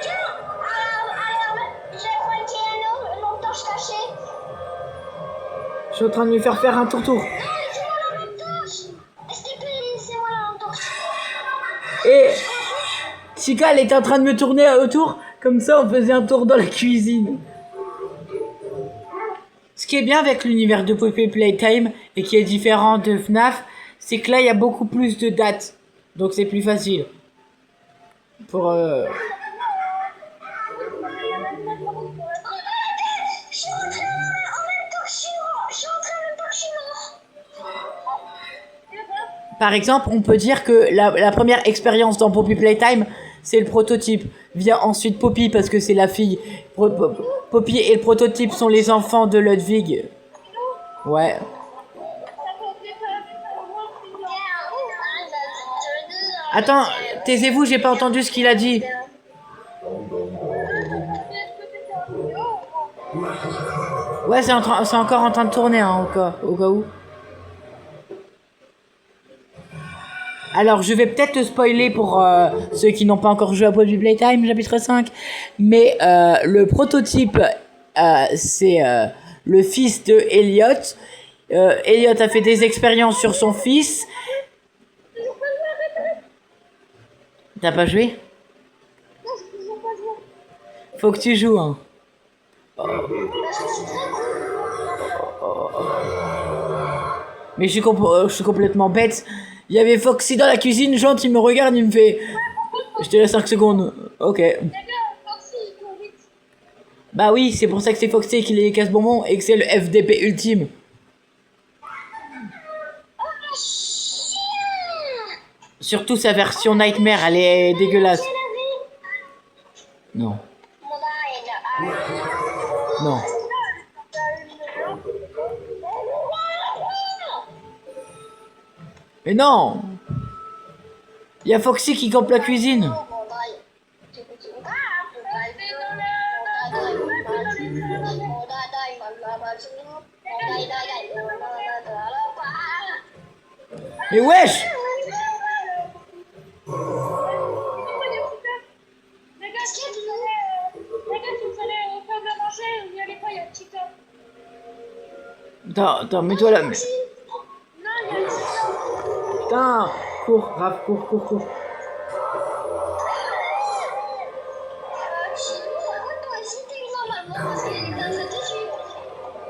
gars, alors, j'ai pointé un lampe-torche cachée. Je suis en train de lui faire un tour-tour. Non, laissez-moi la lampe-torche. S'il te plaît, laissez-moi la lampe-torche. Et Chica, elle était en train de me tourner autour. Comme ça, on faisait un tour dans la cuisine. Ce qui est bien avec l'univers de Poppy Playtime et qui est différent de FNAF, c'est que là, il y a beaucoup plus de dates. Donc c'est plus facile. Pour... Je suis rentrée en même temps que je suis mort. Par exemple, on peut dire que la première expérience dans Poppy Playtime, c'est le prototype. Vient ensuite Poppy parce que c'est la fille. Poppy et le prototype sont les enfants de Ludwig. Ouais. Attends, taisez-vous, j'ai pas entendu ce qu'il a dit. Ouais, c'est encore en train de tourner, hein, au cas où. Alors, je vais peut-être te spoiler pour ceux qui n'ont pas encore joué à Poppy Playtime, chapitre 5. Mais le prototype, c'est le fils de Elliot. Elliot a fait des expériences sur son fils. T'as pas joué? Faut que tu joues, hein. Mais je suis complètement bête. Il y avait Foxy dans la cuisine, Jean, il me regarde, il me fait... Je te laisse 5 secondes. Ok. Bah oui, c'est pour ça que c'est Foxy qui les casse bonbons et que c'est le FDP ultime. Surtout sa version Nightmare, elle est dégueulasse. Non. Non. Mais non! Il y a Foxy qui campe la cuisine. Mais wesh! Attends, mets-toi là. Putain, cours, Raph, cours.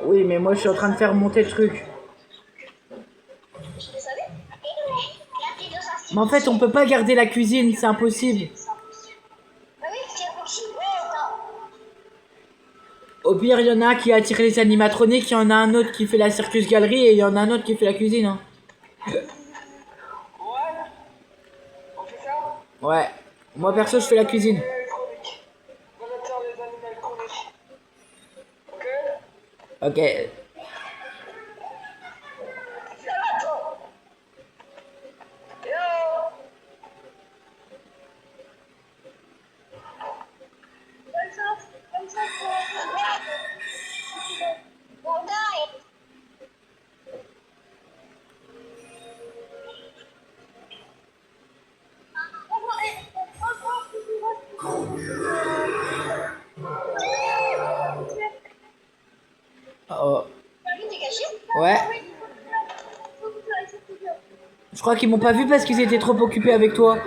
Oui, mais moi je suis en train de faire monter le truc. Mais en fait, on peut pas garder la cuisine, c'est impossible. Au pire, il y en a qui attire les animatroniques, il y en a un autre qui fait la circus galerie et il y en a un autre qui fait la cuisine. Hein. Ouais. Moi perso, je fais la cuisine. Ok. Oh. Ouais. Je crois qu'ils m'ont pas vu parce qu'ils étaient trop occupés avec toi.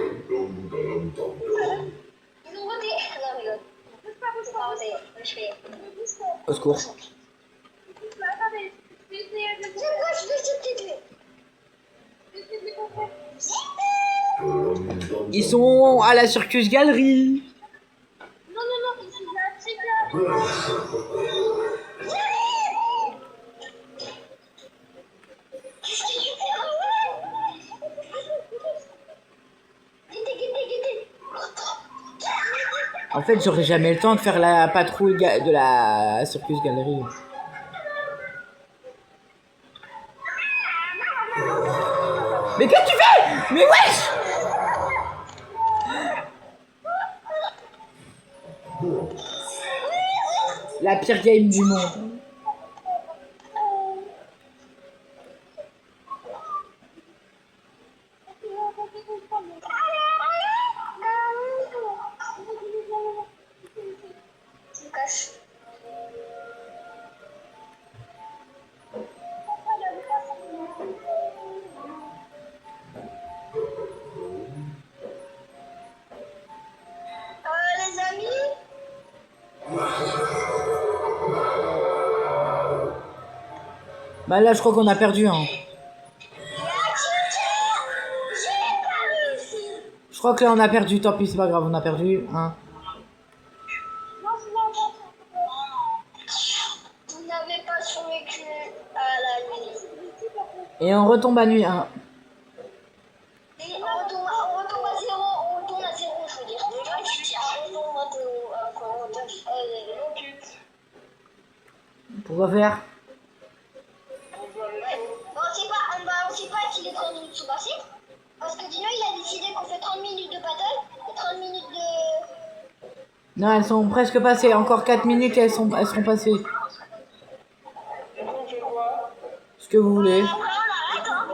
Au secours. Ils sont à la circus galerie. En fait, j'aurais jamais le temps de faire la patrouille de la circus galerie. Mais qu'est-ce que tu fais? Mais wesh! La pire game du monde. Bah là, je crois qu'on a perdu, hein. Je crois que là, on a perdu. Tant pis, c'est pas grave, on a perdu, hein. Vous n'avez pas survécu à la nuit. Et on retombe à nuit, hein. Et on retourne à zéro, je veux dire. Pourquoi faire? On veut aller Ouais. chaud. Bon, on sait pas si les 30 minutes sont passées. Parce que Dino, il a décidé qu'on fait 30 minutes de battle et 30 minutes de... Non, elles sont presque passées. Encore 4 minutes et elles seront passées. Du coup, on fait quoi? Ce que vous voulez. Après, on arrête, hein.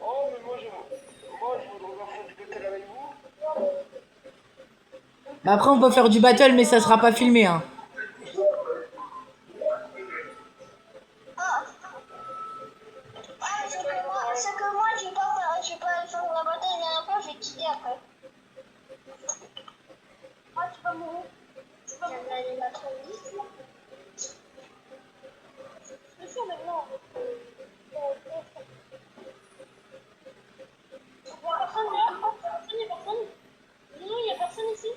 Oh, mais moi, je voudrais bien faire du battle avec vous. Bah après, on peut faire du battle, mais ça sera pas filmé. Hein. Ah. Ah, c'est que moi, je vais pas aller faire la bataille la dernière fois, je vais quitter après. Ah, tu vas mourir. Tu vas mourir. Il y a l'animatrice. C'est sûr maintenant. Il y a personne là? Il y a personne? Non, il y a personne ici.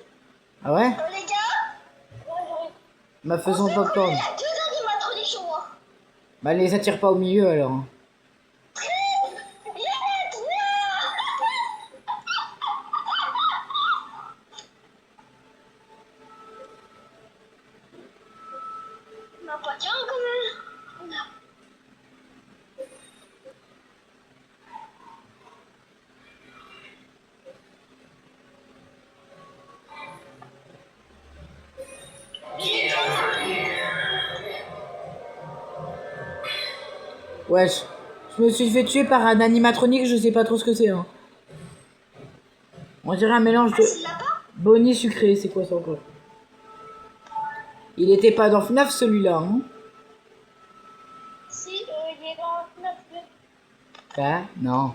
Ah ouais? Les gars? Ouais. Bah faisons Il y popcorn. a 2 animatroniques sur moi. Bah les attire pas au milieu alors. Hein. Non, pas tiens quand même. Wesh. Je me suis fait tuer par un animatronique, je sais pas trop ce que c'est. Hein. On dirait un mélange de C'est le lapin? Bonnie sucré, c'est quoi ça encore? Il était pas dans FNAF celui-là. Hein. Si, il est dans FNAF 2. Bah non.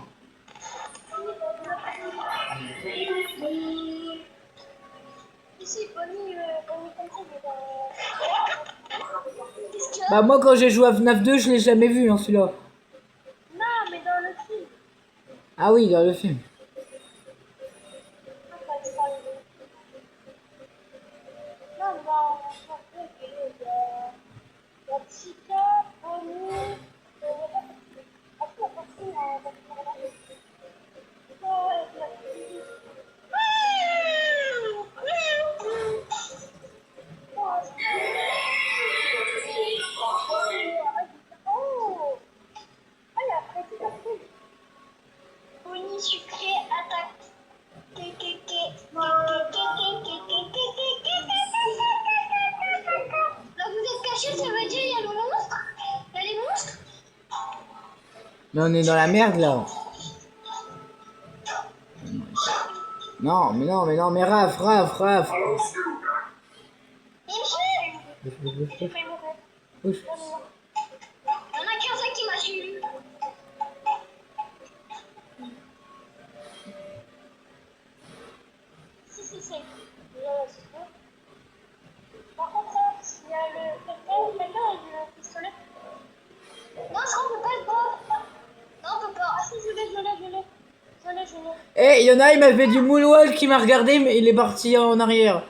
Ici, Bonnie comme ça, il est dans... Qu'est-ce qu'il y a? Bah moi quand j'ai joué à FNAF 2, je l'ai jamais vu hein, celui-là. Non, mais dans le film. Ah oui, dans le film. Non, dans le film, il y a Chica, Bonnie, Bonnie sucré attaque. Là, vous êtes caché, ça veut dire il y a le monstre? Il y a les monstres? Mais on est dans la merde là. Non, mais non, mais Raph. Il me suit! J'ai failli mourir. Ouf. Il y en a qu'un seul qui m'a suivi. Si, c'est sûr. Par contre, il y a quelqu'un avec le pistolet. Non, je crois qu'on peut pas le prendre. Non, on peut pas. Ah si, je l'ai. Eh, il y en a, il m'a fait du moonwalk qui m'a regardé, mais il est parti en arrière.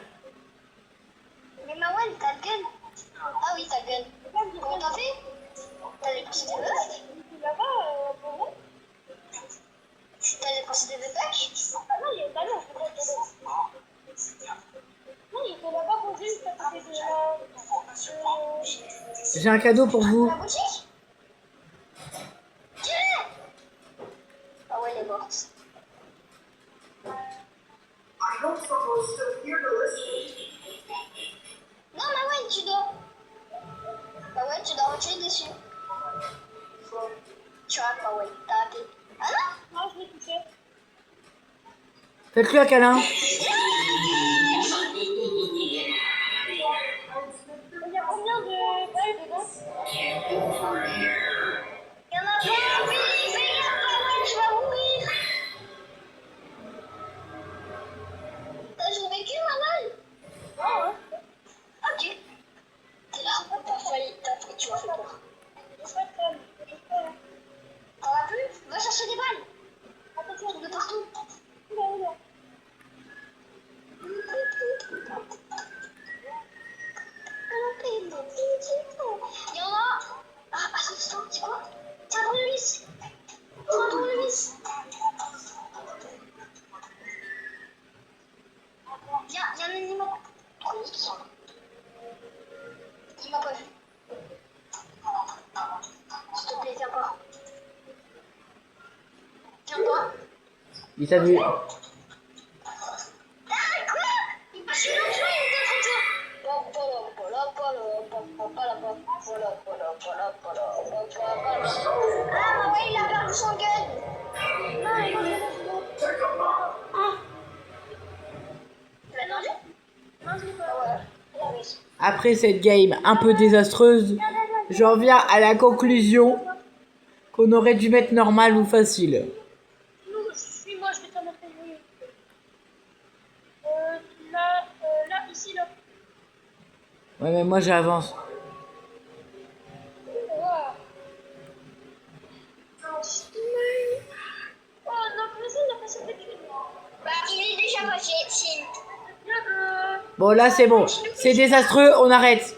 Mais Mawan, t'as le gun. Ah oui, t'as le gun. Comment t'as fait? T'as les petits développes? Là-bas, pour moi. T'as les petits développes? Ah non, il est pas là, je crois que non, il était là-bas pour juste à côté de la... J'ai un cadeau pour vous. La boutique? Tiens! Ah ouais, elle est morte. Non, Mawan, tu dors. Mawan, tu dois retirer dessus. Tu rates, Mawan, t'as raté. Ah non? Non, je l'ai touché. Faites-lui un câlin. Il y a combien de balles dedans? Il y en a pas, fais gaffe, Mawan, tu vas mourir. T'as survécu, Mawan? Ouais. Ok. T'es là, tu m'as fait peur. T'en as plus? Va chercher des balles. Attention, de partout. Il t'a vu. Ah, quoi? Je suis là, il était en train de dire. Ah, ouais, il a perdu son gun. Non, il a perdu. Ah. Tu l'as perdu? Non, je l'ai pas. Ouais. Il a réussi. Après cette game un peu désastreuse, j'en viens à la conclusion qu'on aurait dû mettre normal ou facile. Nous, suis-moi, je vais te montrer. Là, ici, là. Ouais, mais moi j'avance. Wow. Oh non, mais ça, on a passé depuis. Bah, il est déjà passé, si. Bon, là c'est bon. C'est désastreux, on arrête.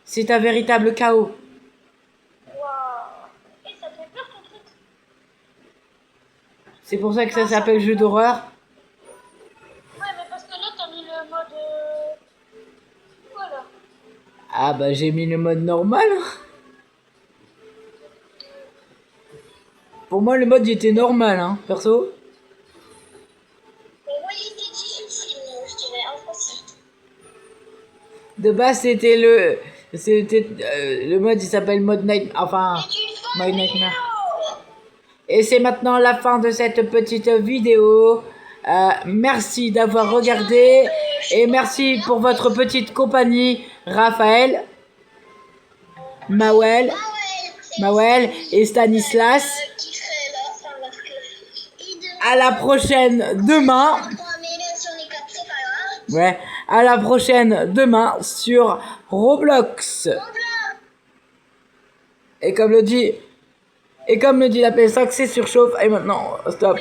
C'est un véritable chaos. Waouh. Et ça te fait peur ton truc. C'est pour ça que ça s'appelle jeu d'horreur. Ouais, mais parce que là, t'as mis le mode. Voilà. Ah bah j'ai mis le mode normal. Pour moi le mode il était normal, hein, perso. Mais moi, il était difficile, je dirais, impossible. De base c'était le mode il s'appelle mode night, enfin mode nightmare. Et c'est maintenant la fin de cette petite vidéo. Merci d'avoir regardé et merci pour votre petite compagnie, Raphaël, Mawel et Stanislas. Qui serait là, enfin, parce que. À la prochaine demain. Mais même si on est quatre, c'est pas grave. Ouais, à la prochaine demain sur Roblox. Et comme le dit la PS5, c'est surchauffe. Et maintenant, stop.